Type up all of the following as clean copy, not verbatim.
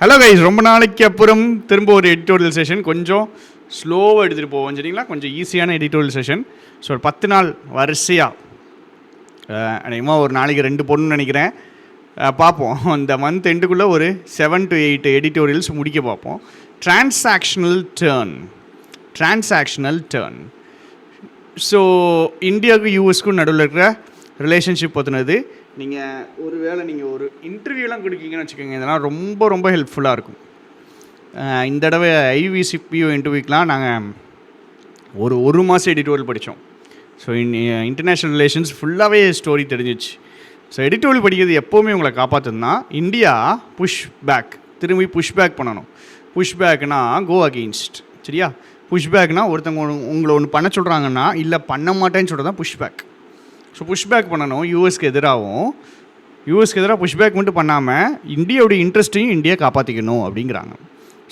Hello guys, ரொம்ப நாளைக்கு அப்புறம் திரும்ப ஒரு எடிட்டோரியல் செஷன். கொஞ்சம் ஸ்லோவாக எடுத்துகிட்டு போவோம் சரிங்களா, கொஞ்சம் ஈஸியான எடிட்டோரியல் செஷன். ஸோ ஒரு 10 நாள் வரிசையாக அநேகமாக ஒரு நாளைக்கு 2 பொண்ணுன்னு நினைக்கிறேன். பார்ப்போம் இந்த மந்த் எண்டுக்குள்ளே ஒரு 7 to 8 எடிட்டோரியல்ஸ் முடிக்க பார்ப்போம். Transactional turn. ஸோ இந்தியாவுக்கும் யூஎஸ்க்கும் நடுவில் இருக்கிற ரிலேஷன்ஷிப் பற்றினது. நீங்கள் ஒரு இன்டர்வியூலாம் கொடுக்கீங்கன்னு வச்சுக்கோங்க, இதெல்லாம் ரொம்ப ரொம்ப ஹெல்ப்ஃபுல்லாக இருக்கும். இந்த தடவை ஐவிசிபிஓ இன்டர்வியூக்கெலாம் நாங்கள் ஒரு மாதம் எடிட்டோரியல் படித்தோம். ஸோ இன்டர்நேஷ்னல் ரிலேஷன்ஸ் ஃபுல்லாகவே ஸ்டோரி தெரிஞ்சிச்சு. ஸோ எடிட்டோரியல் படிக்கிறது எப்போவுமே உங்களை காப்பாற்றுதுன்னா, இந்தியா திரும்பி புஷ் பேக் பண்ணணும். புஷ் பேக்னா கோ அகெயின்ஸ்ட், சரியா? புஷ் பேக்னா ஒருத்தவங்க உங்களை ஒன்று பண்ண சொல்கிறாங்கன்னா இல்லை பண்ண மாட்டேன்னு சொல்கிறது தான் push back. So push back பண்ணணும். யூஎஸ்க்கு எதிராக புஷ் பேக் மட்டும் பண்ணாமல் இந்தியாவுடைய இன்ட்ரெஸ்ட்டையும் இந்தியா காப்பாற்றிக்கணும் அப்படிங்கிறாங்க.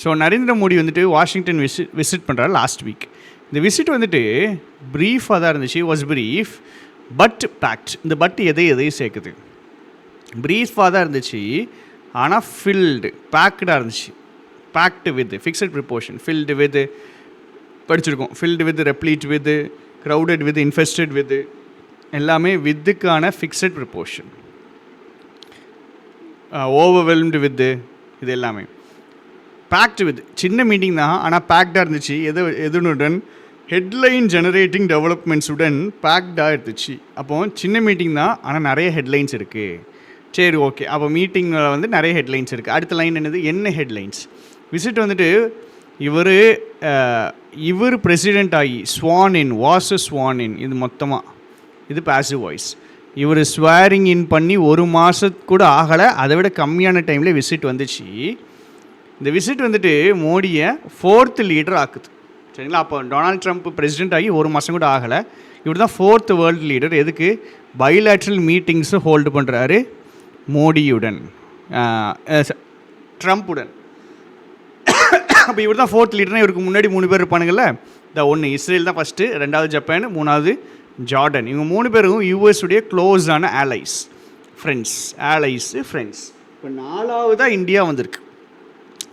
ஸோ நரேந்திர மோடி வந்துட்டு வாஷிங்டன் விசிட் பண்ணுறாரு லாஸ்ட் வீக். இந்த விசிட் வந்துட்டு ப்ரீஃபாக தான் இருந்துச்சு, வாஸ் ப்ரீஃப் பட் பேக்ட். இந்த பட் எதையும் சேர்க்குது. ப்ரீஃபாக தான் இருந்துச்சு, ஆனால் பேக்டாக இருந்துச்சு. Packed with fixed proportion, filled with படிச்சிருக்கோம், filled with, replete with, crowded with, infested with, எல்லாமே வித்துக்கான ஃபிக்ஸட் ப்ரிப்போர்ஷன். ஓவர்வெல்ம்டு வித்து, இது எல்லாமே பேக்டு வித். சின்ன மீட்டிங் தான், ஆனால் பேக்டாக இருந்துச்சு. எதுனுடன் ஹெட்லைன் ஜெனரேட்டிங் டெவலப்மெண்ட்ஸுடன் பேக்டாக இருந்துச்சு. அப்போது சின்ன மீட்டிங் தான், ஆனால் நிறைய ஹெட்லைன்ஸ் இருக்குது. சரி, ஓகே. அப்போ மீட்டிங்கில் வந்து நிறைய ஹெட்லைன்ஸ் இருக்குது. அடுத்த லைன் என்ன ஹெட்லைன்ஸ்? விசிட் வந்துட்டு இவர் பிரசிடெண்ட் ஆகி ஸ்வான் இன் இது மொத்தமாக, இது பாசிவ் வாய்ஸ். இவர் ஸ்வேரிங் இன் பண்ணி 1 மாதத்துக்கு கூட ஆகலை, அதை விட கம்மியான டைமில் விசிட் வந்துச்சு. இந்த விசிட் வந்துட்டு மோடியை 4th லீடர் ஆக்குது, சரிங்களா? அப்போ டொனால்ட் ட்ரம்ப் பிரசிடெண்ட் ஆகி 1 மாதம் கூட ஆகலை, இவர் தான் 4th வேர்ல்டு லீடர். எதுக்கு? பைலேட்ரல் மீட்டிங்ஸை ஹோல்டு பண்ணுறாரு மோடியுடன், ட்ரம்ப்புடன். அப்போ இவர் தான் 4th லீடர்னால் இவருக்கு முன்னாடி 3 பேர் இருப்பானுங்கள்ல. ஒன்று இஸ்ரேல் தான் ஃபஸ்ட்டு, 2வது ஜப்பான், 3வது ஜார்டன். இவங்க 3 பேரும் யூஎஸுடைய க்ளோஸான ஃப்ரெண்ட்ஸ். இப்போ 4வதாக இந்தியா வந்திருக்கு.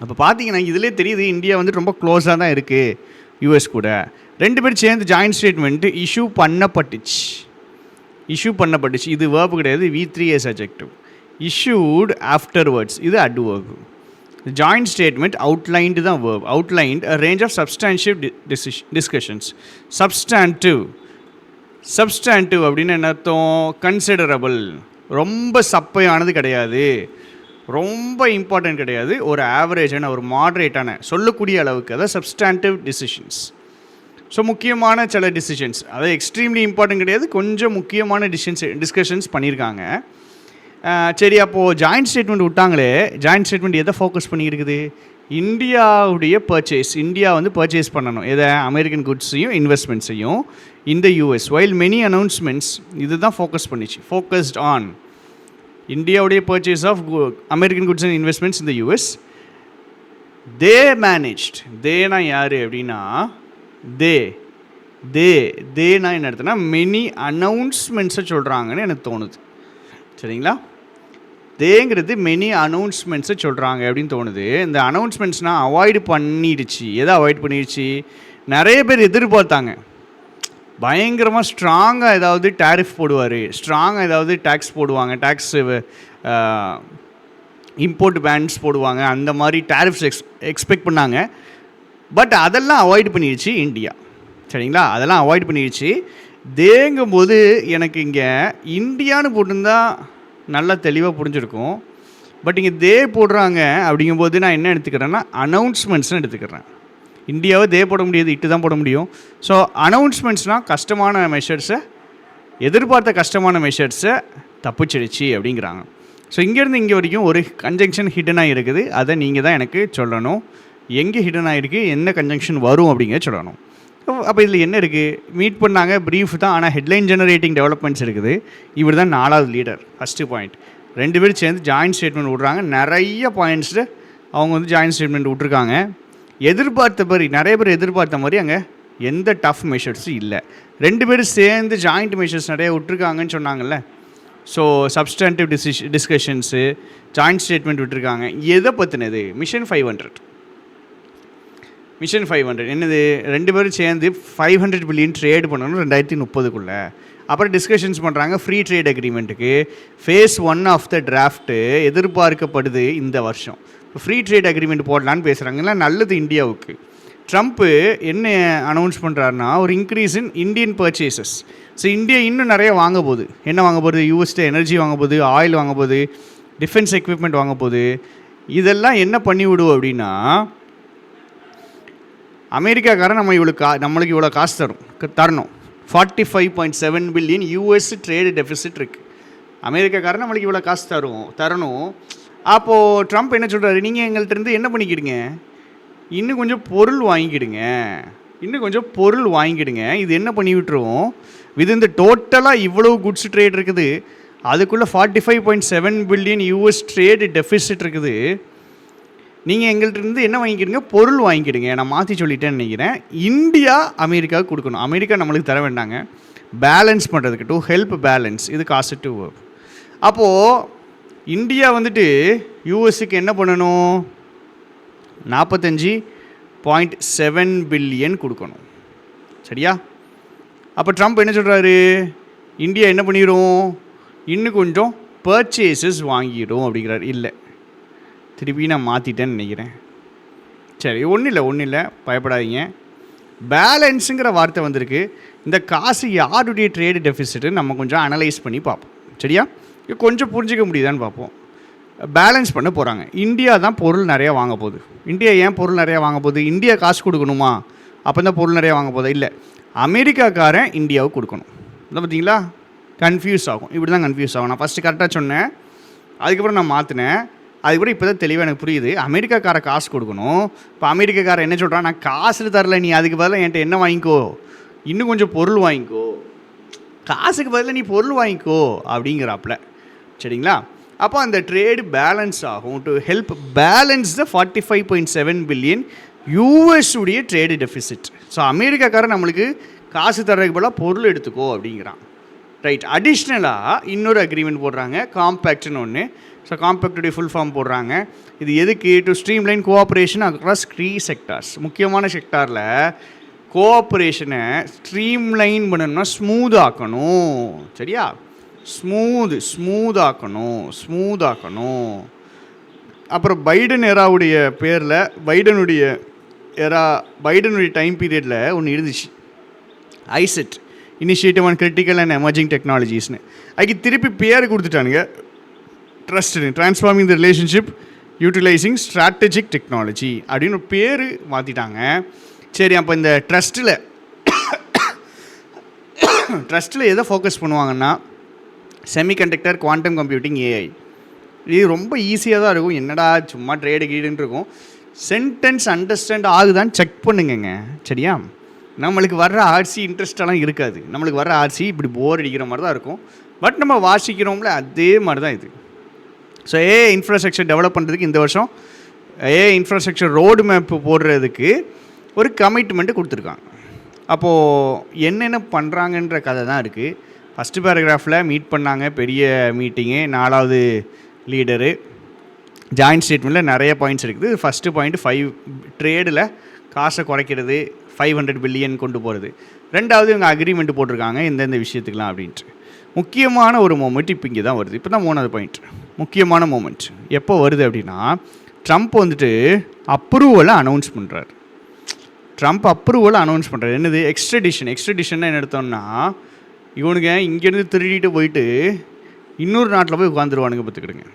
அப்போ பார்த்தீங்கன்னா இதிலே தெரியுது இந்தியா வந்து ரொம்ப க்ளோஸாக தான் இருக்குது யூஎஸ் கூட. 2 பேர் சேர்ந்து ஜாயின்ட் ஸ்டேட்மெண்ட்டு இஷ்யூ பண்ணப்பட்டுச்சு. இது வேர்பு கிடையாது, V3 adjective. issued afterwards, இது adverb. ஜாயிண்ட் ஸ்டேட்மெண்ட் அவுட்லைன்டு தான் verb. அவுட்லைன்ட் a range of substantive discussions. Substantive அப்படின்னு என்ன அர்த்தம்? கன்சிடரபிள், ரொம்ப சப்பையானது கிடையாது, ரொம்ப இம்பார்ட்டன்ட் கிடையாது, ஒரு ஆவரேஜான, ஒரு மாட்ரேட்டான, சொல்லக்கூடிய அளவுக்கு, அதாவது சப்ஸ்டான்டிவ் டிசிஷன்ஸ். ஸோ முக்கியமான சில டிசிஷன்ஸ், அதாவது எக்ஸ்ட்ரீம்லி இம்பார்ட்டன்ட் கிடையாது, கொஞ்சம் முக்கியமான டிஸ்கஷன்ஸ் பண்ணியிருக்காங்க. சரி, அப்போது ஜாயிண்ட் ஸ்டேட்மெண்ட் விட்டாங்களே, ஜாயிண்ட் ஸ்டேட்மெண்ட் எதை ஃபோக்கஸ் பண்ணியிருக்குது? இந்தியாவுடைய பர்ச்சேஸ். இந்தியா வந்து பர்ச்சேஸ் பண்ணணும் எதை? அமெரிக்கன் குட்ஸையும் இன்வெஸ்ட்மெண்ட்ஸையும் இந்த யூஎஸ். வைல் மெனி அனௌன்ஸ்மெண்ட்ஸ் இது தான் ஃபோக்கஸ் பண்ணிச்சு. ஃபோக்கஸ்ட் ஆன் இந்தியாவுடைய purchase of American goods and investments இந்த யூஎஸ். They managed. தேனா யார் அப்படின்னா தேனா என்ன எடுத்தனா மெனி அனௌன்ஸ்மெண்ட்ஸை சொல்கிறாங்கன்னு எனக்கு தோணுது, சரிங்களா? தேங்கிறது மெனி அனௌன்ஸ்மெண்ட்ஸை சொல்கிறாங்க அப்படின்னு தோணுது. இந்த அனௌன்ஸ்மெண்ட்ஸ்னால் அவாய்டு பண்ணிடுச்சு. எதை அவாய்ட் பண்ணிடுச்சு? நிறைய பேர் எதிர்பார்த்தாங்க பயங்கரமாக ஸ்ட்ராங்காக ஏதாவது டேரிஃப் போடுவார், ஸ்ட்ராங்காக ஏதாவது டேக்ஸ் போடுவாங்க, டேக்ஸ் இம்போர்ட் பேன்ஸ் போடுவாங்க, அந்த மாதிரி டேரிஃப்ஸ் எக்ஸ்பெக்ட் பண்ணாங்க. பட் அதெல்லாம் அவாய்ட் பண்ணிடுச்சு இந்தியா, சரிங்களா? அதெல்லாம் அவாய்ட் பண்ணிடுச்சு. தேங்கும்போது எனக்கு இங்கே இந்தியான்னு போட்டிருந்தா நல்லா தெளிவாக புரிஞ்சிருக்கும். பட் இங்கே போடுறாங்க அப்படிங்கும்போது நான் என்ன எடுத்துக்கிறேன்னா அனௌன்ஸ்மெண்ட்ஸ்னு எடுத்துக்கிறேன். இந்தியாவை போட முடியாது, இட்டு தான் போட முடியும். ஸோ அனௌன்ஸ்மெண்ட்ஸ்னால் கஷ்டமான மெஷர்ஸை, எதிர்பார்த்த கஷ்டமான மெஷர்ஸை தப்பிச்சிடுச்சு அப்படிங்கிறாங்க. ஸோ இங்கேருந்து இங்கே வரைக்கும் ஒரு கன்ஜங்ஷன் ஹிடனாக இருக்குது, அதை நீங்கள் தான் எனக்கு சொல்லணும். எங்கே ஹிடன் ஆகிருக்கு, என்ன கன்ஜங்ஷன் வரும் அப்படிங்கிறத சொல்லணும். அப்போ இதில் என்ன இருக்குது? மீட் பண்ணாங்க, ப்ரீஃப் தான், ஆனால் ஹெட்லைன் ஜெனரேட்டிங் டெவலப்மெண்ட்ஸ் இருக்குது. இவர் தான் 4வது லீடர். ஃபஸ்ட்டு பாயிண்ட், 2 பேர் சேர்ந்து ஜாயின்ட் ஸ்டேட்மெண்ட் விட்றாங்க. நிறைய பாயிண்ட்ஸில் அவங்க வந்து ஜாயின்ட் ஸ்டேட்மெண்ட் விட்ருக்காங்க. நிறைய பேர் எதிர்பார்த்த மாதிரி அங்கே எந்த டஃப் மெஷர்ஸும் இல்லை. 2 பேரும் சேர்ந்து ஜாயிண்ட் மெஷர்ஸ் நிறைய விட்ருக்காங்கன்னு சொன்னாங்கல்ல. So substantive discussions, joint statement விட்டுருக்காங்க. எதை பற்றினது? மிஷன் 500 என்னது? 2 பேரும் சேர்ந்து 500 பில்லியன் ட்ரேட் பண்ணணும் 2030. அப்புறம் டிஸ்கஷன்ஸ் பண்ணுறாங்க ஃப்ரீ ட்ரேட் அக்ரிமெண்ட்டுக்கு. ஃபேஸ் 1 ஆஃப் த டிராஃப்ட்டு எதிர்பார்க்கப்படுது இந்த வருஷம். ஃப்ரீ ட்ரேட் அக்ரிமெண்ட் போடலான்னு பேசுகிறாங்கன்னா நல்லது இந்தியாவுக்கு. ட்ரம்ப்பு என்ன அனௌன்ஸ் பண்ணுறாருனா ஒரு increase in Indian purchases. So India இன்னும் நிறைய வாங்க போகுது. என்ன வாங்க போகுது? யூஎஸ்ட எனர்ஜி வாங்க போகுது, ஆயில் வாங்க போகுது, டிஃபென்ஸ் எக்யூப்மெண்ட் வாங்க போகுது. இதெல்லாம் என்ன பண்ணி விடும் அப்படின்னா, அமெரிக்காக்காரன் நம்மளுக்கு இவ்வளோ காசு தரணும். 45.7 பில்லியன் யூஎஸ் ட்ரேடு டெஃபிசிட் இருக்குது. அமெரிக்காக்காரன் நம்மளுக்கு இவ்வளோ காசு தரணும். அப்போது ட்ரம்ப் என்ன சொல்கிறாரு? நீங்கள் எங்கள்கிட்ட இருந்து என்ன பண்ணிக்கிடுங்க, இன்னும் கொஞ்சம் பொருள் வாங்கிக்கிடுங்க. இது என்ன பண்ணி விட்டுருவோம், இது இந்த டோட்டலாக இவ்வளவு குட்ஸ் ட்ரேட் இருக்குது, அதுக்குள்ளே 45.7 பில்லியன் யூஎஸ் ட்ரேடு டெஃபிசிட் இருக்குது. நீங்கள் எங்கள்கிட்ட இருந்து என்ன வாங்கிக்கிடுங்க, பொருள் வாங்கிக்கிடுங்க. நான் மாற்றி சொல்லிட்டேன்னு நினைக்கிறேன். இந்தியா அமெரிக்காவுக்கு கொடுக்கணும், அமெரிக்கா நம்மளுக்கு தர வேண்டாங்க. பேலன்ஸ் பண்ணுறதுக்கு, டு ஹெல்ப் பேலன்ஸ், இது காசு டு ஒர்க். அப்போது இந்தியா வந்துட்டு யூஎஸ்க்கு என்ன பண்ணணும், 45.7 பில்லியன் கொடுக்கணும். சரியா? அப்போ ட்ரம்ப் என்ன சொல்கிறாரு, இந்தியா என்ன பண்ணிடும், இன்னும் கொஞ்சம் பர்ச்சேசஸ் வாங்கிடும் அப்படிங்கிறார். இல்லை, திருப்பி நான் மாற்றிட்டேன்னு நினைக்கிறேன். சரி, ஒன்றும் இல்லை, பயப்படாதீங்க. பேலன்ஸுங்கிற வார்த்தை வந்திருக்கு. இந்த காசு யாருடைய ட்ரேடு டெஃபிசிட்டு நம்ம கொஞ்சம் அனலைஸ் பண்ணி பார்ப்போம். சரியா? இது கொஞ்சம் புரிஞ்சிக்க முடியுதான்னு பார்ப்போம். பேலன்ஸ் பண்ண போகிறாங்க. இந்தியா தான் பொருள் நிறையா வாங்க போகுது. இந்தியா ஏன் பொருள் நிறையா வாங்க போகுது? இந்தியா காசு கொடுக்கணுமா? அப்போ தான் பொருள் நிறையா வாங்க போகுதா? இல்லை, அமெரிக்காக்காரன் இந்தியாவுக்கு கொடுக்கணும். இதை பார்த்தீங்களா, கன்ஃபியூஸ் ஆகும். இப்படி தான் கன்ஃபியூஸ் ஆகும். நான் ஃபஸ்ட்டு கரெக்டாக சொன்னேன், அதுக்கப்புறம் நான் மாற்றினேன். அதுக்கப்புறம் இப்போ தான் தெளிவாக எனக்கு புரியுது. அமெரிக்காக்கார காசு கொடுக்கணும். இப்போ அமெரிக்காக்காரன் என்ன சொல்கிறான், நான் காசு தரல, நீ அதுக்கு பதிலாக என்கிட்ட என்ன வாங்கிக்கோ, இன்னும் கொஞ்சம் பொருள் வாங்கிக்கோ, காசுக்கு பதிலாக நீ பொருள் வாங்கிக்கோ அப்படிங்கிறாப்புல. சரிங்களா? அப்போ அந்த ட்ரேடு பேலன்ஸ் ஆகும். To help balance the 45.7 billion US உடைய ட்ரேடு டெஃபிசிட். ஸோ அமெரிக்காக்காரன் நம்மளுக்கு காசு தர்றதுக்கு பதிலாக பொருள் எடுத்துக்கோ அப்படிங்கிறான். ரைட். அடிஷ்னலாக இன்னொரு அக்ரிமெண்ட் போடுறாங்க, காம்பேக்ட்னு ஒன்று. ஸோ காம்பேக்டுடைய ஃபுல் ஃபார்ம் போடுறாங்க. இது எதுக்கு? To streamline cooperation across 3 sectors. முக்கியமான செக்டாரில் கோஆப்ரேஷனை ஸ்ட்ரீம்லைன் பண்ணணும்னா ஸ்மூத் ஆக்கணும். சரியா? ஸ்மூதாக்கணும். அப்புறம் பைடன் எராவுடைய பேரில் பைடனுடைய டைம் பீரியடில் ஒன்று இருந்துச்சு, iCET, initiative on critical and emerging டெக்னாலஜிஸ்னு. அதுக்கு திருப்பி பேர் கொடுத்துட்டானுங்க, trust transforming the relationship utilising strategic technology அப்படின்னு ஒரு பேர் மாற்றிட்டாங்க. சரி, அப்போ இந்த ட்ரஸ்ட்டில் எதை ஃபோக்கஸ் பண்ணுவாங்கன்னா, செமிகண்டக்டர், குவாண்டம் கம்ப்யூட்டிங், ஏஐ. இது ரொம்ப ஈஸியாக தான் இருக்கும். என்னடா சும்மா ட்ரேடு கீடுன்னு இருக்கும். சென்டென்ஸ் அண்டர்ஸ்டாண்ட் ஆகுதான்னு செக் பண்ணுங்கங்க. சரியா? நம்மளுக்கு வர்ற ஆர்சி இன்ட்ரெஸ்டெல்லாம் இருக்காது. நம்மளுக்கு வர்ற ஆர்சி இப்படி போர் அடிக்கிற மாதிரி தான் இருக்கும். பட் நம்ம வாசிக்கிறோம்ல, அதே மாதிரி தான் இது. ஸோ ஏஐ இன்ஃப்ராஸ்ட்ரக்சர் டெவலப் பண்ணுறதுக்கு இந்த வருஷம் ஏஐ இன்ஃப்ராஸ்ட்ரக்சர் ரோடு மேப்பு போடுறதுக்கு ஒரு கமிட்மெண்ட்டு கொடுத்துருக்காங்க. அப்போது என்னென்ன பண்ணுறாங்கன்ற கதை தான் இருக்குது. ஃபஸ்ட்டு பேராகிராஃபில் மீட் பண்ணாங்க, பெரிய மீட்டிங்கு, 4வது லீடரு, ஜாயிண்ட் ஸ்டேட்மெண்ட்டில் நிறைய பாயிண்ட்ஸ் இருக்குது. ஃபஸ்ட்டு பாயிண்ட் 5 ட்ரேடில் காசை குறைக்கிறது, 500 பில்லியன் கொண்டு போகிறது. 2வது இவங்க அக்ரிமெண்ட் போட்டிருக்காங்க எந்தெந்த விஷயத்துக்கெலாம் அப்படின்ட்டு. முக்கியமான ஒரு மூமெண்ட் இப்போ இங்கே தான் வருது. இப்போ தான் 3வது பாயிண்ட், முக்கியமான மூமெண்ட் எப்போ வருது அப்படின்னா, ட்ரம்ப் வந்துட்டு அப்ரூவலை அனௌன்ஸ் பண்ணுறாரு. என்னது? எக்ஸ்ட்ரடிஷன் என்ன எடுத்தோம்னா, இவனுங்க இங்கேருந்து திருடிட்டு போயிட்டு இன்னொரு நாட்டில் போய் உட்காந்துருவானுங்க. பார்த்துக்கிடுங்க.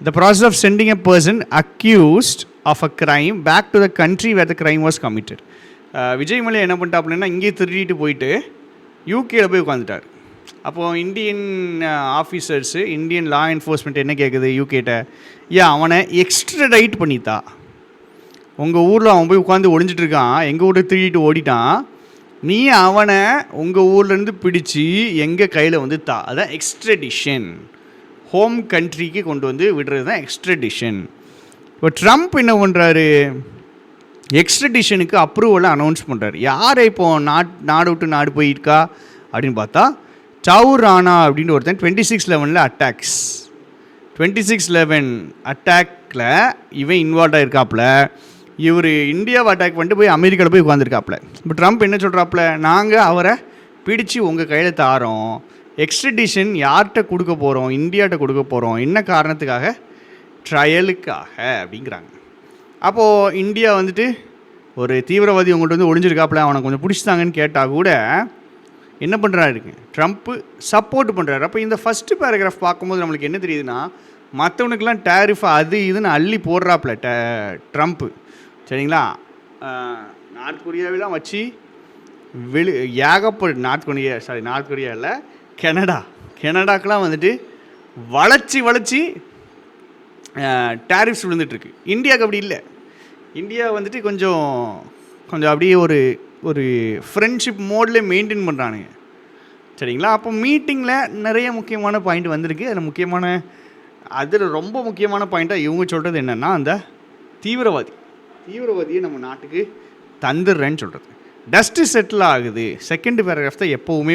The process of sending a person accused of a crime back to the country where the crime was committed. Vijay Mallya என்ன பண்ணிட்டாப்புலன்னா, இங்கே திருடிட்டு போயிட்டு யூகேயில் போய் உட்காந்துட்டார். அப்போது Indian officers, Indian law enforcement என்ன கேட்குது யூகேட்ட, அவனை எக்ஸ்ட்ரடைட் பண்ணித்தா. உங்கள் ஊரில் அவன் போய் உட்காந்து ஒளிஞ்சிட்ருக்கான், எங்கள் ஊரில் திருடிட்டு ஓடிட்டான், நீ அவனை உங்கள் ஊர்லேருந்து பிடிச்சி எங்கள் கையில் வந்து தா. அதான் எக்ஸ்ட்ரடிஷன். ஹோம் கண்ட்ரிக்கு கொண்டு வந்து விடுறது தான் எக்ஸ்ட்ரடிஷன். இப்போ ட்ரம்ப் என்ன பண்ணுறாரு, எக்ஸ்ட்ரடிஷனுக்கு அப்ரூவலை அனௌன்ஸ் பண்ணுறாரு. யாரை இப்போது நாடு விட்டு நாடு போயிருக்கா அப்படின்னு பார்த்தா சவுர் ராணா அப்படின்னு ஒருத்தன் 26/11 அட்டாக்ஸ் 26/11 அட்டாக்ல இவன் இன்வால்வ் ஆகிருக்காப்புல. இவர் இந்தியாவை அட்டாக் பண்ணிட்டு போய் அமெரிக்காவில் போய் உட்காந்துருக்காப்புல. இப்போ ட்ரம்ப் என்ன சொல்கிறாப்புல, நாங்கள் அவரை பிடிச்சி உங்கள் கையில் தாரோம், எக்ஸ்ட்ரடிஷன் யார்கிட்ட கொடுக்க போகிறோம், இந்தியாட்ட கொடுக்க போகிறோம், என்ன காரணத்துக்காக, ட்ரையலுக்காக அப்படிங்கிறாங்க. அப்போது இந்தியா வந்துட்டு ஒரு தீவிரவாதி உங்கள்கிட்ட வந்து ஒளிஞ்சிருக்காப்புல, அவனை கொஞ்சம் பிடிச்சிட்டாங்கன்னு கேட்டால் கூட என்ன பண்ணுறாரு ட்ரம்ப்பு, சப்போர்ட் பண்ணுறாரு. அப்போ இந்த ஃபஸ்ட்டு பேராகிராஃப் பார்க்கும்போது நம்மளுக்கு என்ன தெரியுதுன்னா, மற்றவனுக்கெல்லாம் டேரிஃப் அது இதுன்னு அள்ளி போடுறாப்புல ட்ரம்ப்பு. சரிங்களா, நார்த் கொரியாவெல்லாம் வச்சு ஏகப்பட்ட நார்த் கொரியா இல்லை, கெனடாக்கெலாம் வந்துட்டு வளைச்சி டேரிஃப்ஸ் விழுந்துட்டுருக்கு. இந்தியாவுக்கு அப்படி இல்லை. இந்தியா வந்துட்டு கொஞ்சம் அப்படியே ஒரு ஃப்ரெண்ட்ஷிப் மோடில் மெயின்டைன் பண்ணுறானுங்க. சரிங்களா, அப்போ மீட்டிங்கில் நிறைய முக்கியமான பாயிண்ட் வந்திருக்கு. அதில் ரொம்ப முக்கியமான பாயிண்ட்டாக இவங்க சொல்கிறது என்னென்னா, அந்த தீவிரவாதியை நம்ம நாட்டுக்கு தந்துடுறேன்னு சொல்கிறது. டஸ்ட்டு செட்டில் ஆகுது. செகண்ட் பேராகிராஃப் தான் எப்போவுமே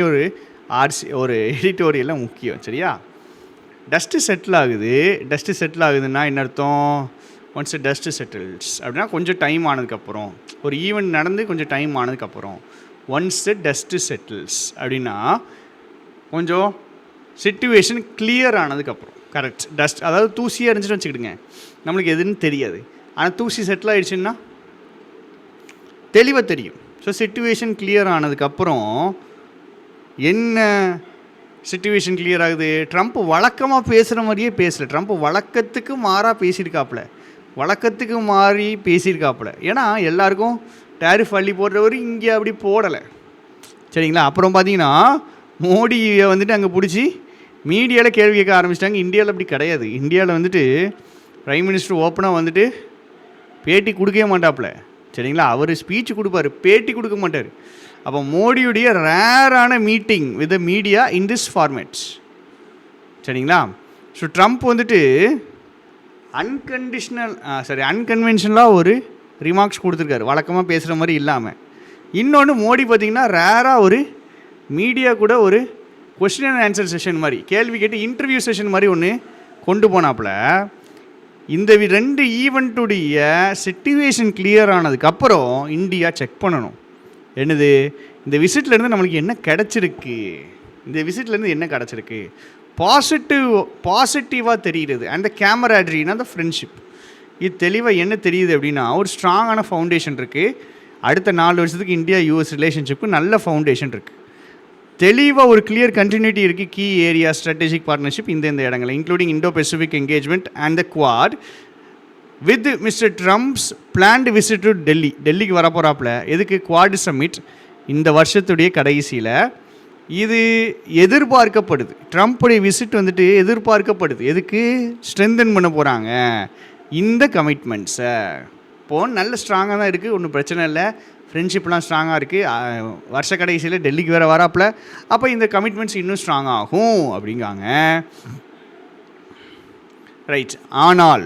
ஒரு எடிட்டோரியலில் முக்கியம். சரியா, டஸ்ட்டு செட்டில் ஆகுதுன்னா என்ன அர்த்தம், ஒன்ஸ் டஸ்ட்டு செட்டில்ஸ் அப்படின்னா கொஞ்சம் டைம் ஆனதுக்கப்புறம், ஒரு ஈவெண்ட் நடந்து கொஞ்சம் டைம் ஆனதுக்கப்புறம், ஒன்ஸ் டஸ்ட்டு செட்டில்ஸ் அப்படின்னா கொஞ்சம் சிச்சுவேஷன் கிளியர் ஆனதுக்கப்புறம். கரெக்ட், டஸ்ட் அதாவது தூசியாக இருந்துச்சுன்னு வச்சுக்கிடுங்க, நம்மளுக்கு எதுன்னு தெரியாது. ஆனால் தூசி செட்டில் ஆகிடுச்சுன்னா தெளிவாக தெரியும். ஸோ சிச்சுவேஷன் கிளியர் ஆனதுக்கப்புறம் என்ன சிச்சுவேஷன் கிளியர் ஆகுது, ட்ரம்ப் வழக்கமாக பேசுகிற மாதிரியே பேசலை. ட்ரம்ப் வழக்கத்துக்கு மாறாக பேசியிருக்காப்புல. ஏன்னா எல்லாருக்கும் டேரிஃப் அள்ளி போடுறவர் இங்கே அப்படி போடலை. சரிங்களா, அப்புறம் பார்த்தீங்கன்னா மோடியை வந்துட்டு அங்கே பிடிச்சி மீடியாவில் கேள்வி கேட்க ஆரம்பிச்சிட்டாங்க. இந்தியாவில் அப்படி கிடையாது. இந்தியாவில் வந்துட்டு ப்ரைம் மினிஸ்டர் ஓப்பனாக வந்துட்டு பேட்டி கொடுக்கவே மாட்டாப்புல. சரிங்களா, அவர் ஸ்பீச் கொடுப்பார், பேட்டி கொடுக்க மாட்டார். அப்போ மோடியுடைய ரேரான meeting with media in this formats. சரிங்களா, ஸோ ட்ரம்ப் வந்துட்டு அன்கன்வென்ஷனலாக ஒரு ரிமார்க்ஸ் கொடுத்துருக்காரு, வழக்கமாக பேசுகிற மாதிரி இல்லாமல். இன்னொன்று, மோடி பார்த்திங்கன்னா ரேராக ஒரு மீடியா கூட ஒரு கொஸ்டின் அண்ட் ஆன்சர் செஷன் மாதிரி, கேள்வி கேட்டு இன்டர்வியூ செஷன் மாதிரி ஒன்று கொண்டு போனாப்புல. இந்த 2 ஈவெண்ட்டுடைய சிச்சுவேஷன் கிளியர் ஆனதுக்கப்புறம் இந்தியா செக் பண்ணணும். என்னது, இந்த விசிட்லேருந்து நம்மளுக்கு என்ன கிடச்சிருக்கு, பாசிட்டிவாக தெரிகிறது. அந்த கேமராட்ரினா அந்த ஃப்ரெண்ட்ஷிப், இது தெளிவாக என்ன தெரியுது அப்படின்னா, ஒரு ஸ்ட்ராங்கான ஃபவுண்டேஷன் இருக்குது. அடுத்த 4 வருஷத்துக்கு இந்தியா யூஎஸ் ரிலேஷன்ஷிப்புக்கு நல்ல ஃபவுண்டேஷன் இருக்குது. தெளிவாக ஒரு கிளியர் கண்டினியூட்டி இருக்குது. கீ ஏரியா ஸ்ட்ராட்டஜிக் பார்ட்னர்ஷிப் இந்த இடங்களில், including Indo Pacific engagement and the Quad with Mister Trump's planned visit to டெல்லிக்கு வரப்போகிறாப்புல. எதுக்கு, குவாட் சம்மிட் இந்த வருஷத்துடைய கடைசியில். இது எதிர்பார்க்கப்படுது, ட்ரம்ப்புடைய விசிட் வந்துட்டு எதிர்பார்க்கப்படுது. எதுக்கு, ஸ்ட்ரென்தன் பண்ண போகிறாங்க இந்த கமிட்மெண்ட்ஸை. இப்போது நல்ல ஸ்ட்ராங்காக தான் இருக்குது, ஒன்றும் பிரச்சனை இல்லை, ஃப்ரெண்ட்ஷிப்லாம் ஸ்ட்ராங்காக இருக்குது. வருஷ கடைசியில் டெல்லிக்கு வேறு வராப்பில். அப்போ இந்த கமிட்மெண்ட்ஸ் இன்னும் ஸ்ட்ராங் ஆகும் அப்படிங்காங்க. ரைட், ஆனால்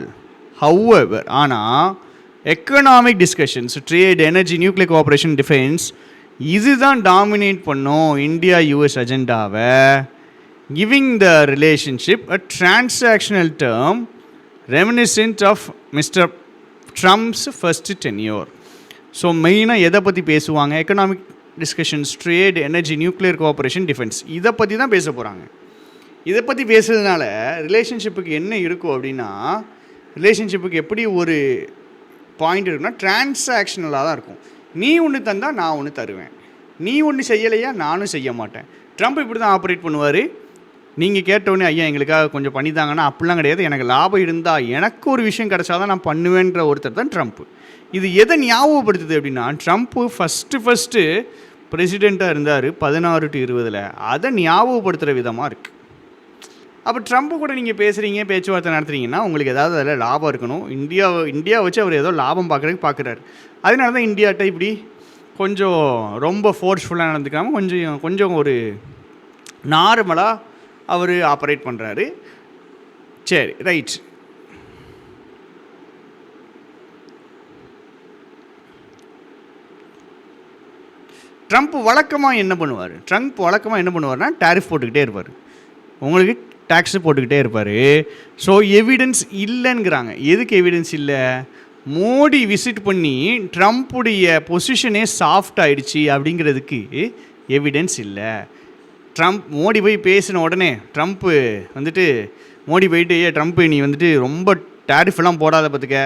economic discussions, trade, energy, nuclear cooperation, defence, இதுதான் டாமினேட் பண்ணும் இந்தியா யூஎஸ் அஜெண்டாவை. Giving the relationship a transactional term reminiscent of mister Trump's first tenure. So மெயினாக எதை பற்றி பேசுவாங்க, economic discussions, trade, energy, nuclear cooperation, defence, இதை பற்றி தான் பேச போகிறாங்க. இதை பற்றி பேசுறதுனால ரிலேஷன்ஷிப்புக்கு என்ன இருக்கும் அப்படின்னா, ரிலேஷன்ஷிப்புக்கு எப்படி ஒரு பாயிண்ட் இருக்குன்னா, டிரான்சாக்ஷனலாக தான் இருக்கும். நீ ஒன்று தந்தால் நான் ஒன்று தருவேன், நீ ஒன்று செய்யலையா நானும் செய்ய மாட்டேன். ட்ரம்ப் இப்படி தான் ஆப்ரேட் பண்ணுவார். நீங்கள் கேட்டவுடனே ஐயா எங்களுக்காக கொஞ்சம் பண்ணித்தாங்கன்னா அப்படிலாம் கிடையாது. எனக்கு லாபம் இருந்தால் எனக்கு ஒரு விஷயம் கிடச்சாதான் நான் பண்ணுவேன்ற ஒருத்தர் தான் ட்ரம்ப்பு. இது எதை ஞாபகப்படுத்துது அப்படின்னா, ட்ரம்ப்பு ஃபஸ்ட்டு பிரசிடெண்ட்டாக இருந்தார் 16 to 20. அதை ஞாபகப்படுத்துகிற விதமாக இருக்குது. அப்போ ட்ரம்ப்பு கூட நீங்கள் பேசுகிறீங்க, பேச்சுவார்த்தை நடத்துகிறீங்கன்னா உங்களுக்கு ஏதாவது அதில் லாபம் இருக்கணும். இந்தியா வச்சு அவர் ஏதோ லாபம் பார்க்குறாரு. அதனால தான் இந்தியாட்ட இப்படி கொஞ்சம் ரொம்ப ஃபோர்ஸ்ஃபுல்லாக நடந்துக்காமல் கொஞ்சம் ஒரு நார்மலாக அவர் ஆப்ரேட் பண்ணுறாரு. சரி, ரைட். ட்ரம்ப் வழக்கமாக என்ன பண்ணுவார்னா டேரிஃப் போட்டுக்கிட்டே இருப்பார், உங்களுக்கு டேக்ஸு போட்டுக்கிட்டே இருப்பார். ஸோ எவிடன்ஸ் இல்லைங்கிறாங்க. எதுக்கு எவிடன்ஸ் இல்லை? மோடி விசிட் பண்ணி ட்ரம்ப்புடைய பொசிஷனே சாஃப்ட் ஆகிடுச்சி அப்படிங்கிறதுக்கு எவிடன்ஸ் இல்லை. மோடி போய் பேசின உடனே ட்ரம்ப்பு வந்துட்டு மோடி போயிட்டு ட்ரம்ப்பு நீ வந்துட்டு ரொம்ப டேரிஃப்லாம் போடாத பார்த்துக்க,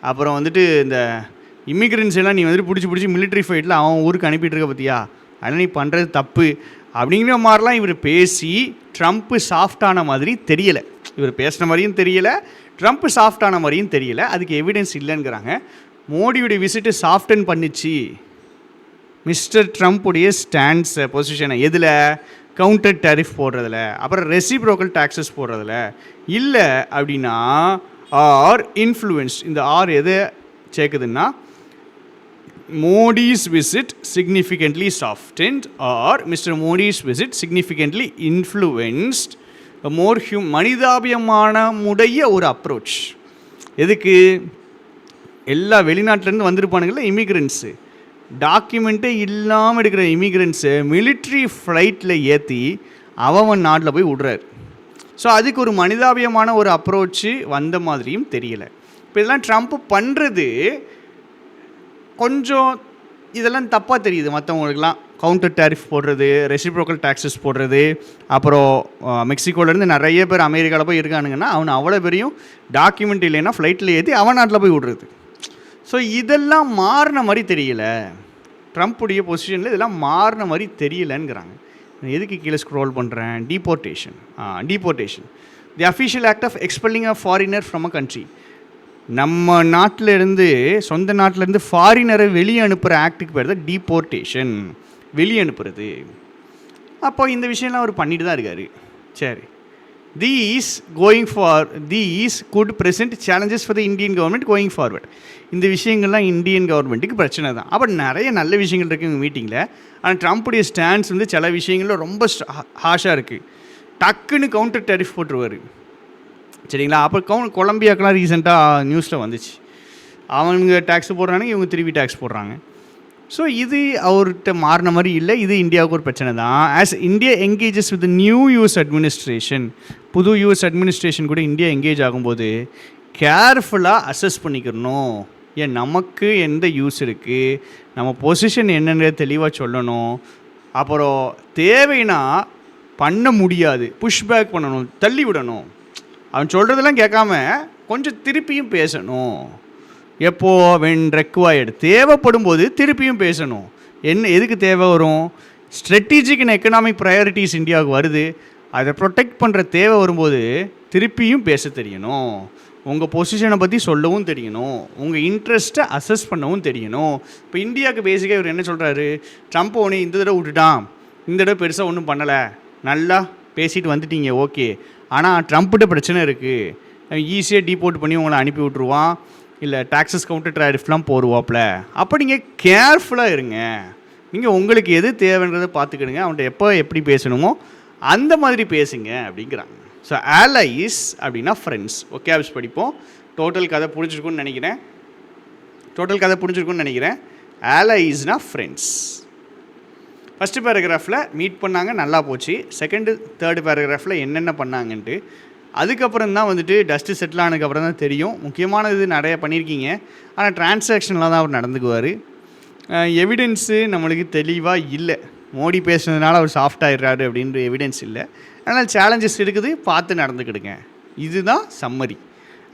அப்புறம் வந்துட்டு இந்த இமிக்ரெண்ட்ஸ் எல்லாம் நீ வந்துட்டு பிடிச்சி மிலிட்ரி ஃபைட்டில் அவன் ஊருக்கு அனுப்பிட்டு இருக்க பார்த்தியா, அதனால் நீ பண்ணுறது தப்பு அப்படிங்கிற மாதிரிலாம் இவர் பேசி ட்ரம்ப்பு சாஃப்டான மாதிரி தெரியலை. இவர் பேசின மாதிரியும் தெரியலை, ட்ரம்ப்பு சாஃப்டான மாதிரியும் தெரியலை. அதுக்கு எவிடன்ஸ் இல்லைங்கிறாங்க. மோடியுடைய விசிட்டு சாஃப்டன் பண்ணிச்சு மிஸ்டர் ட்ரம்ப்புடைய ஸ்டாண்ட்ஸை பொசிஷனை. எதில்? கவுண்டர் டேரிஃப் போடுறதில்ல, அப்புறம் ரெசிப்ரோக்கல் டாக்ஸஸ் போடுறதில்ல. இல்லை அப்படின்னா ஆர் இன்ஃப்ளூயன்ஸ். இந்த ஆர் எதை சேர்க்குதுன்னா Modi's visit significantly softened or Mr. Modi's visit significantly influenced a more மனிதாபியமான ஒரு அப்ரோச். எதுக்கு? எல்லா வெளிநாட்டிலேருந்து வந்திருப்பானுங்கள இமிக்ரெண்ட்ஸு, டாக்குமெண்ட்டே இல்லாமல் எடுக்கிற இமிக்ரெண்ட்ஸு மிலிட்ரி ஃப்ளைட்டில் ஏற்றி அவன் நாட்டில் போய் விடுறாரு. ஸோ அதுக்கு ஒரு மனிதாபியமான ஒரு அப்ரோச்சு வந்த மாதிரியும் தெரியலை. இப்போ இதெல்லாம் ட்ரம்ப் பண்ணுறது கொஞ்சம் இதெல்லாம் தப்பாக தெரியுது மற்றவங்களுக்குலாம். கவுண்டர் டேரிஃப் போடுறது, ரெசிப்ரோக்கல் டாக்ஸஸ் போடுறது, அப்புறம் மெக்சிகோலேருந்து நிறைய பேர் அமெரிக்காவில் போய் இருக்கானுங்கன்னா அவன் அவ்வளோ பெரியும் டாக்குமெண்ட் இல்லைன்னா ஃப்ளைட்டில் ஏற்றி அவன் நாட்டில் போய் விடுறது. ஸோ இதெல்லாம் மாறின மாதிரி தெரியல, ட்ரம்ப்புடைய பொசிஷனில் இதெல்லாம் மாறின மாதிரி தெரியலங்கிறாங்க. எதுக்கு கீழே ஸ்க்ரோல் பண்ணுறேன்? Deportation. The official act of expelling a foreigner from a country. நம்ம நாட்டிலேருந்து, சொந்த நாட்டிலேருந்து ஃபாரினரை வெளியே அனுப்புகிற ஆக்டுக்கு பேர் தான் டீபோர்ட்டேஷன், வெளியே அனுப்புறது. அப்போ இந்த விஷயம்லாம் அவர் பண்ணிட்டு தான் இருக்கார். சரி, these good present challenges for the Indian government going forward. இந்த விஷயங்கள்லாம் இந்தியன் கவர்மெண்ட்டுக்கு பிரச்சனை தான். அப்போ நிறைய நல்ல விஷயங்கள் இருக்குது எங்கள் மீட்டிங்கில். ஆனால் ட்ரம்ப்புடைய ஸ்டாண்ட்ஸ் வந்து சில விஷயங்களில் ரொம்ப ஹாஷாக இருக்குது. டக்குன்னு கவுண்டர் டேரிஃப் போட்டுருவார். சரிங்களா? அப்போ கொலம்பியாக்கெலாம் ரீசெண்டாக நியூஸில் வந்துச்சு, அவங்க டேக்ஸ் போடுறாங்க, இவங்க திருப்பி டேக்ஸ் போடுறாங்க. ஸோ இது அவர்கிட்ட மாறின மாதிரி இல்லை. இது இந்தியாவுக்கு ஒரு பிரச்சனை தான். As India engages with new US administration, புது யூஎஸ் அட்மினிஸ்ட்ரேஷன் கூட இந்தியா என்கேஜ் ஆகும்போது கேர்ஃபுல்லாக அசஸ் பண்ணிக்கிறணும். ஏன் நமக்கு எந்த யூஸ் இருக்குது, நம்ம பொசிஷன் என்னென்ன தெளிவாக சொல்லணும். அப்புறம் தேவைன்னா பண்ண முடியாது, புஷ்பேக் பண்ணணும், தள்ளி விடணும். அவன் சொல்கிறதெல்லாம் கேட்காம கொஞ்சம் திருப்பியும் பேசணும். எப்போது? வென் ரெக்வயர்டு, தேவைப்படும் போது திருப்பியும் பேசணும். எதுக்கு தேவை வரும்? ஸ்ட்ராட்டஜிக் அண்ட் எக்கனாமிக் ப்ரையாரிட்டிஸ் இந்தியாவுக்கு வருது, அதை ப்ரொடெக்ட் பண்ணுற தேவை வரும்போது திருப்பியும் பேச தெரியணும். உங்கள் பொசிஷனை பற்றி சொல்லவும் தெரியணும், உங்கள் இன்ட்ரெஸ்ட்டை அசஸ் பண்ணவும் தெரியணும். இப்போ இந்தியாவுக்கு பேசிக்காக இவர் என்ன சொல்கிறாரு? ட்ரம்ப் ஒன்று இந்த தடவை விட்டுட்டான், இந்த தடவை பெருசாக ஒன்றும் பண்ணலை, நல்லா பேசிட்டு வந்துட்டீங்க, ஓகே. ஆனால் ட்ரம்ப்கிட்ட பிரச்சனை இருக்குது, ஈஸியாக டீபோர்ட் பண்ணி உங்களை அனுப்பி விட்ருவான், இல்லை டாக்ஸஸ் கவுண்டர் டேரிஃப்லாம் போடுவாப்பில். அப்போ நீங்கள் கேர்ஃபுல்லாக இருங்க, நீங்கள் உங்களுக்கு எது தேவைன்றதை பார்த்துக்கிடுங்க, அவன்கிட்ட எப்போ எப்படி பேசணுமோ அந்த மாதிரி பேசுங்க அப்படிங்கிறாங்க. ஸோ allies அப்படின்னா ஃப்ரெண்ட்ஸ். ஓகே, ஆப்ஸ் படிப்போம். டோட்டல் கதை புரிஞ்சிருக்குன்னு நினைக்கிறேன். alliesனால் ஃப்ரெண்ட்ஸ். ஃபஸ்ட்டு பேராகிராஃபில் மீட் பண்ணாங்க, நல்லா போச்சு. செகண்டு தேர்டு பேராகிராஃபில் என்னென்ன பண்ணாங்கன்ட்டு அதுக்கப்புறம் தான் வந்துட்டு டஸ்ட்டு செட்டில் ஆனதுக்கப்புறம் தான் தெரியும். முக்கியமான இது நிறைய பண்ணியிருக்கீங்க, ஆனால் டிரான்சாக்ஷனில் தான் அவர் நடந்துக்குவார். எவிடன்ஸு நம்மளுக்கு தெளிவாக இல்லை. மோடி பேசுனதுனால அவர் சாஃப்ட் ஆகிடுறாரு அப்படின்ற எவிடன்ஸ் இல்லை. அதனால் சேலஞ்சஸ் இருக்குது, பார்த்து நடந்துக்கிடுங்க. இதுதான் சம்மரி.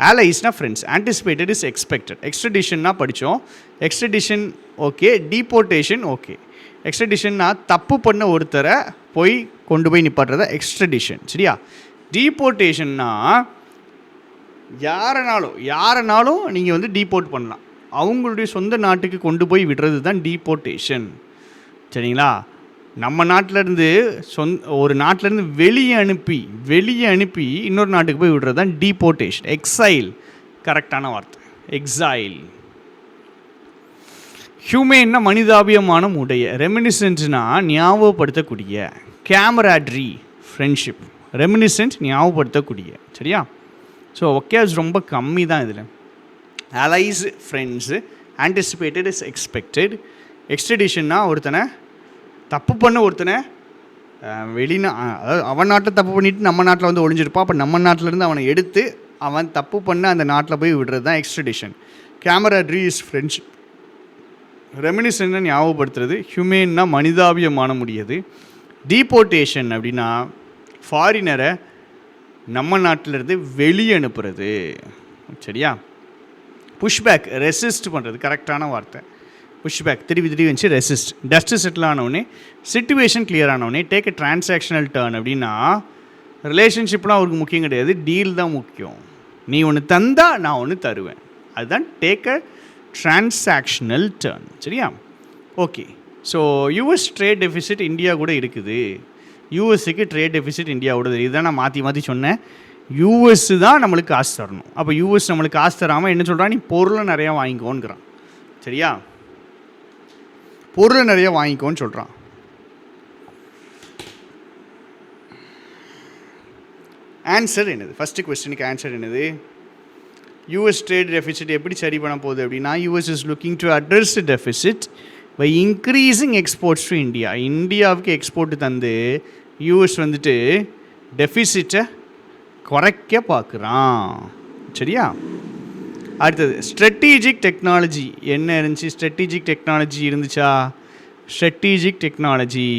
alliesனால் ஃப்ரெண்ட்ஸ், ஆன்டிசிபேட்டட் இஸ் எக்ஸ்பெக்டட். எக்ஸ்ட்ரடிஷன்னா படித்தோம். Extradition okay, deportation okay. எக்ஸ்ட்ரடிஷன்னா தப்பு பண்ண ஒருத்தரை போய் கொண்டு போய் நிப்பாட்டுறத எக்ஸ்ட்ரடிஷன், சரியா? டீபோர்ட்டேஷன்னா யாரனாலும் நீங்கள் வந்து டீபோர்ட் பண்ணலாம், அவங்களுடைய சொந்த நாட்டுக்கு கொண்டு போய் விடுறது தான் டீபோர்ட்டேஷன், சரிங்களா? நம்ம நாட்டிலேருந்து ஒரு நாட்டிலேருந்து வெளியே அனுப்பி இன்னொரு நாட்டுக்கு போய் விடுறது தான் டீபோர்ட்டேஷன். எக்ஸைல் கரெக்டான வார்த்தை, எக்ஸைல். ஹியூமேன்னா மனிதாபியமான உடைய, ரெமினிசன்ட்னா ஞாபகப்படுத்தக்கூடிய, கேமராட்ரி ஃப்ரெண்ட்ஷிப், ரெமினிசன்ட் ஞாபகப்படுத்தக்கூடிய, சரியா? ஸோ ஒகேஸ் ரொம்ப கம்மி தான் இதில். allies friends, anticipated is expected. எக்ஸ்ட்ரடிஷன்னா ஒருத்தனை தப்பு பண்ண ஒருத்தனை அதாவது அவன் நாட்டில் தப்பு பண்ணிவிட்டு நம்ம நாட்டில் வந்து ஒளிஞ்சிருப்பான். அப்போ நம்ம நாட்டிலேருந்து அவனை எடுத்து அவன் தப்பு பண்ண அந்த நாட்டில் போய் விடுறது தான் எக்ஸ்ட்ரடிஷன். Camaraderie is friendship. ரெமினிசன்னா ஞாபகப்படுத்துறது. ஹியூமேன்னா மனிதாபியமான முடியாது. டீபோர்ட்டேஷன் அப்படின்னா ஃபாரினரை நம்ம நாட்டிலேருந்து வெளியே அனுப்புறது. சரியா? புஷ்பேக் ரெசிஸ்ட் பண்ணுறது கரெக்டான வார்த்தை. புஷ்பேக் திருப்பி வந்துச்சு. ரெசிஸ்ட். டஸ்ட்டு செட்டில் ஆனவுடனே, சிச்சுவேஷன் கிளியர் ஆனவுடனே டேக் அ டிரான்சாக்ஷனல் டர்ன். அப்படின்னா ரிலேஷன்ஷிப்லாம் அவருக்கு முக்கியம் கிடையாது, டீல் தான் முக்கியம். நீ ஒன்று தந்தா நான் ஒன்று தருவேன். அதுதான் டேக் அ டிரான்சாக்ஷனல் டர்ன். சரியா? Okay. So US trade deficit India கூட இருக்குது. யூஎஸ்க்கு ட்ரேட் டெஃபிசிட் இந்தியாவோட இதுதான் நான் மாற்றி சொன்னேன். யூஎஸ் தான் நம்மளுக்கு காசு தரணும். அப்போ யூஎஸ் நம்மளுக்கு காசு தராமல் என்ன சொல்கிறான், நீ பொருளை நிறையா வாங்கிக்கோங்கிறான். சரியா? பொருளை நிறைய வாங்கிக்கோன்னு சொல்கிறான். ஆன்சர் என்னது? ஃபஸ்ட்டு கொஸ்டினுக்கு ஆன்சர் என்னது? யூஎஸ் ட்ரேட் டெஃபிசிட் எப்படி சரி பண்ண போகுது அப்படின்னா, US is looking to address deficit by increasing exports to India. இந்தியாவுக்கு எக்ஸ்போர்ட் தந்து யூஎஸ் வந்துட்டு டெஃபிசிட்டை குறைக்க பார்க்குறான். சரியா? அடுத்தது ஸ்ட்ராட்டஜிக் டெக்னாலஜி. என்ன இருந்துச்சு? ஸ்ட்ராட்டஜிக் டெக்னாலஜி இருந்துச்சா? Strategic technology,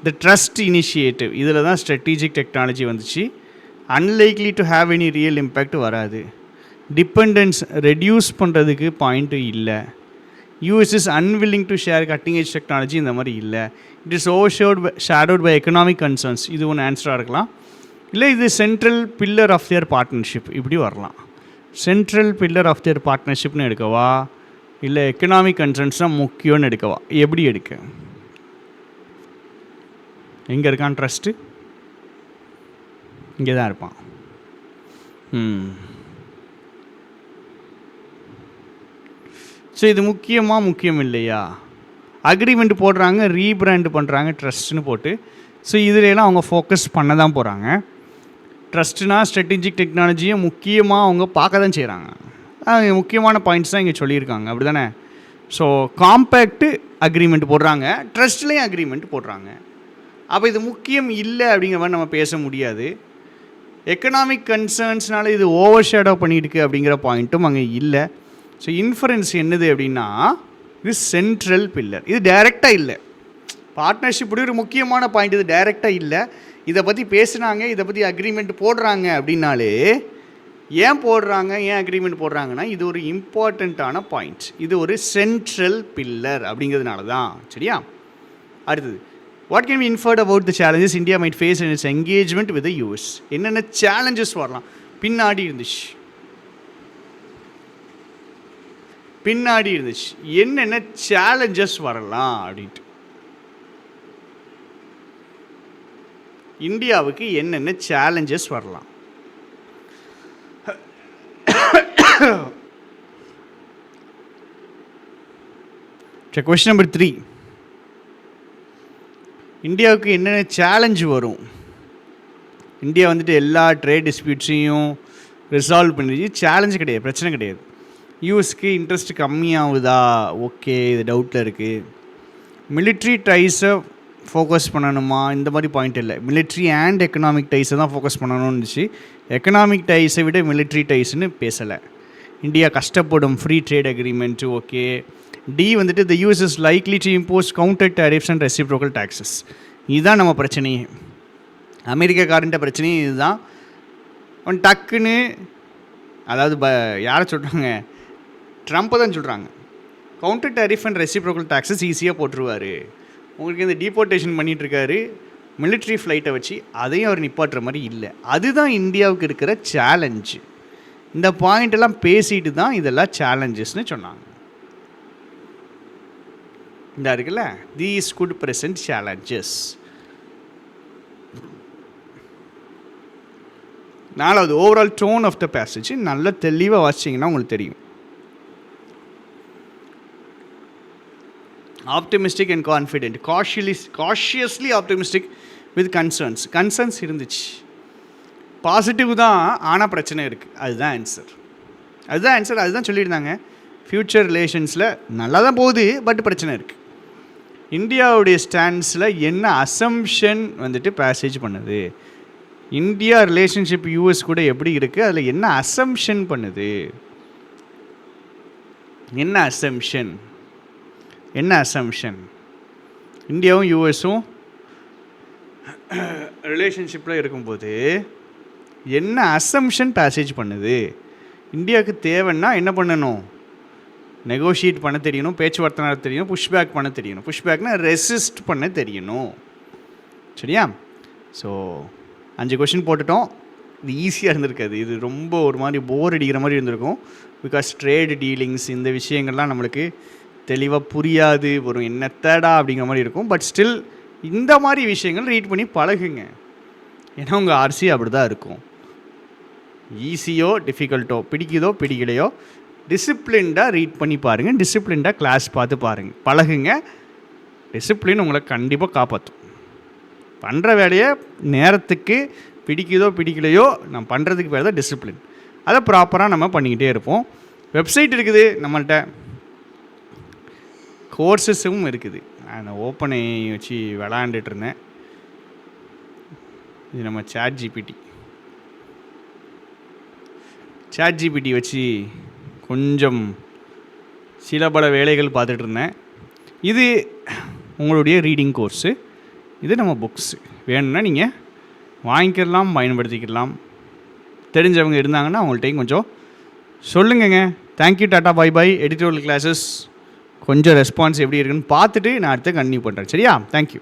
the trust initiative, இதில் தான் ஸ்ட்ராட்டஜிக் டெக்னாலஜி வந்துச்சு. Unlikely to have any real impact வராது. டிபெண்டன்ஸ் ரெடியூஸ் பண்ணுறதுக்கு பாயிண்ட்டு இல்லை. US is unwilling to share cutting edge technology, இந்த மாதிரி இல்லை. It is shadowed by economic concerns. இது ஒன்று ஆன்சராக இருக்கலாம். இல்லை இது central pillar of their partnership, இப்படி வரலாம். சென்ட்ரல் பில்லர் ஆஃப் தியர் பார்ட்னர்ஷிப்னு எடுக்கவா, இல்லை எக்கனாமிக் கன்சர்ன்ஸ் தான் முக்கியம்னு எடுக்கவா? எப்படி எடுக்க? எங்கே இருக்கான் ட்ரஸ்ட்டு? இங்கே தான் இருப்பான். ஸோ இது முக்கியம் இல்லையா? அக்ரிமெண்ட் போடுறாங்க, ரீபிராண்ட் பண்ணுறாங்க ட்ரஸ்ட்னு போட்டு. ஸோ இதிலெல்லாம் அவங்க ஃபோக்கஸ் பண்ண தான் போகிறாங்க. ட்ரஸ்ட்னா ஸ்ட்ராட்டஜிக் டெக்னாலஜியை முக்கியமாக அவங்க பார்க்க தான் செய்கிறாங்க. முக்கியமான பாயிண்ட்ஸ் தான் இங்கே சொல்லியிருக்காங்க. அப்படி தானே? ஸோ காம்பேக்ட்டு அக்ரிமெண்ட் போடுறாங்க, ட்ரஸ்ட்லேயும் அக்ரிமெண்ட் போடுறாங்க. அப்போ இது முக்கியம் இல்லை அப்படிங்கிற மாதிரி நம்ம பேச முடியாது. எக்கனாமிக் கன்சர்ன்ஸ்னால இது ஓவர் ஷேடோ பண்ணியிருக்கு அப்படிங்கிற பாயிண்ட்டும் அங்கே இல்லை. ஸோ இன்ஃபரன்ஸ் என்னது அப்படின்னா, இது சென்ட்ரல் பில்லர். இது டைரெக்டாக இல்லை. பார்ட்னர்ஷிப் ஒரு முக்கியமான பாயிண்ட். இது டைரெக்டாக இல்லை. இதை பற்றி பேசுனாங்க, இதை பற்றி அக்ரிமெண்ட் போடுறாங்க அப்படின்னாலே, ஏன் போடுறாங்க, ஏன் அக்ரிமெண்ட் போடுறாங்கன்னா, இது ஒரு இம்பார்ட்டண்ட்டான பாயிண்ட். இது ஒரு சென்ட்ரல் பில்லர் அப்படிங்கிறதுனால தான். சரியா? அடுத்தது, what can be inferred about the challenges India might face in its engagement with US. என்னென்ன சேலஞ்சஸ் வரலாம்? பின்னாடி இருந்துச்சு என்னென்ன சேலஞ்சஸ் வரலாம் அப்படின்ட்டு. இந்தியாவுக்கு என்னென்ன சேலஞ்சஸ் வரலாம்? கொஸ்டின் நம்பர் 3, இந்தியாவுக்கு என்னென்ன சேலஞ்சு வரும்? இந்தியா வந்துட்டு எல்லா ட்ரேட் டிஸ்பியூட்ஸையும் ரிசால்வ் பண்ணிடுச்சு. சேலஞ்சு கிடையாது, பிரச்சனை கிடையாது. யூஎஸ்க்கு இன்ட்ரெஸ்ட் கம்மியாகுதா? ஓகே, இது டவுட்டில் இருக்குது. மிலிட்ரி டைஸை ஃபோக்கஸ் பண்ணணுமா? இந்த மாதிரி பாயிண்ட் இல்லை. மிலிட்ரி அண்ட் எக்கனாமிக் டைஸை தான் ஃபோக்கஸ் பண்ணணும்னு இருந்துச்சு. எக்கனாமிக் டைஸை விட மிலிட்ரி டைஸ்னு பேசலை. இந்தியா கஷ்டப்படும் ஃப்ரீ ட்ரேட் அக்ரிமெண்ட்டு. ஓகே. டி வந்துட்டு the US is likely to impose counter tariffs and reciprocal taxes. இதுதான் நம்ம பிரச்சனையே. அமெரிக்காக்காரன்ட்ட பிரச்சனையும் இதுதான். அவன் டக்குன்னு, அதாவது யாரை சொல்கிறாங்க? ட்ரம்ப்பை தான் சொல்கிறாங்க. Counter tariff and reciprocal taxes ஈஸியாக போட்டுருவார். உங்களுக்கு இந்த டீபோர்ட்டேஷன் பண்ணிகிட்ருக்காரு மிலிட்ரி ஃப்ளைட்டை வச்சு, அதையும் அவர் நிப்பாட்டுற மாதிரி இல்லை. அதுதான் இந்தியாவுக்கு இருக்கிற சேலஞ்சு. இந்த பாயிண்டெல்லாம் பேசிட்டு தான் இதெல்லாம் சேலஞ்சஸ்னு சொன்னாங்க. இந்த இருக்குல்ல, தீஸ் குட் ப்ரெசன்ட் சேலஞ்சஸ். 4வது, overall tone of the passage நல்ல தெளிவாக வாசிச்சிங்கன்னா உங்களுக்கு தெரியும். Optimistic and confident, cautiously optimistic with concerns இருந்துச்சு. பாசிட்டிவ் தான், ஆனால் பிரச்சனை இருக்குது. அதுதான் ஆன்சர். அதுதான் சொல்லியிருந்தாங்க. ஃப்யூச்சர் ரிலேஷன்ஸில் நல்லா தான் போகுது, பட் பிரச்சனை இருக்குது. இந்தியாவுடைய ஸ்டாண்ட்ஸில் என்ன அசம்ஷன் வந்துட்டு பேசேஜ் பண்ணுது, இந்தியா ரிலேஷன்ஷிப் யூஎஸ் கூட எப்படி இருக்குது, அதில் என்ன அசம்ஷன் பண்ணுது, என்ன அசம்ஷன், என்ன அசம்ஷன். இந்தியாவும் யூஎஸும் ரிலேஷன்ஷிப்பில் இருக்கும்போது என்ன அசம்ஷன் பேசேஜ் பண்ணுது. இந்தியாவுக்கு தேவைன்னா என்ன பண்ணணும், நெகோஷியேட் பண்ண தெரியணும், பேச்சுவார்த்தை நடத்த தெரியணும், புஷ்பேக் பண்ண தெரியணும். புஷ்பேக்னா ரெசிஸ்ட் பண்ண தெரியணும். சரியா? ஸோ 5 கொஷின் போட்டுட்டோம். இது ஈஸியாக இருந்திருக்காது, இது ரொம்ப ஒரு மாதிரி போர் அடிக்கிற மாதிரி இருந்திருக்கும். பிகாஸ் ட்ரேடு டீலிங்ஸ் இந்த விஷயங்கள்லாம் நம்மளுக்கு தெளிவாக புரியாது, ஒரு என்னத்தடா அப்படிங்கிற மாதிரி இருக்கும். பட் ஸ்டில் இந்த மாதிரி விஷயங்கள் ரீட் பண்ணி பழகுங்க. ஏன்னா உங்கள் ஆர்சி அப்படி தான் இருக்கும். ஈஸியோ டிஃபிகல்ட்டோ, பிடிக்குதோ பிடிக்கலையோ, டிசிப்ளின்டாக ரீட் பண்ணி பாருங்கள், டிசிப்ளின்டாக கிளாஸ் பார்த்து பாருங்கள், பழகுங்க. டிசிப்ளின் உங்களை கண்டிப்பாக காப்பாற்றும். பண்ணுற வேலையை நேரத்துக்கு பிடிக்குதோ பிடிக்கலையோ நம்ம பண்ணுறதுக்கு பேர் தான் டிசிப்ளின். அதை ப்ராப்பராக நம்ம பண்ணிக்கிட்டே இருப்போம். வெப்சைட் இருக்குது நம்மள்கிட்ட, கோர்சஸும் இருக்குது. நான் ஓப்பனை வச்சு விளாண்டுட்டு இருந்தேன். இது நம்ம சாட் ஜிபிடி வச்சு கொஞ்சம் சில பல வேலைகள் பார்த்துட்டு இருந்தேன். இது உங்களுடைய ரீடிங் கோர்ஸு, இது நம்ம புக்ஸு. வேணும்னா நீங்கள் வாங்கிக்கலாம், பயன்படுத்திக்கலாம். தெரிஞ்சவங்க இருந்தாங்கன்னா அவங்கள்ட்டையும் கொஞ்சம் சொல்லுங்கங்க. தேங்க்யூ, டாட்டா, பை பை. எடிட்டோரியல் கிளாஸஸ் கொஞ்சம் ரெஸ்பான்ஸ் எப்படி இருக்குன்னு பார்த்துட்டு நான் அடுத்து கண்டினியூ பண்ணுறேன். சரியா? தேங்க்யூ.